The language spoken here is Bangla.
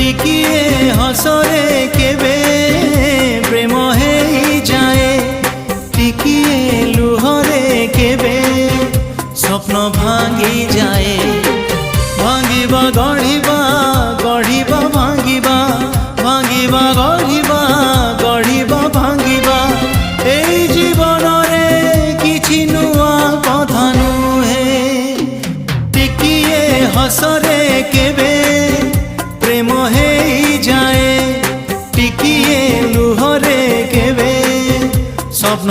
টিকিয়ে হসরে কেবে প্রেম হেই যায়, টিকিয়ে লুহরে কেবে স্বপ্ন ভাঙি যায়। ভাঙিবা গঢ়িবা গঢ়িবা ভাঙিবা, ভাঙিবা গঢ়িবা গঢ়িবা ভাঙিবা, এই জীবনরে কিছু নুয়া কথা নুহে। টিকিয়ে হসরে কেবে প্রেম হেই যায়, টিকিয়ে লুহরে কেবে স্বপ্ন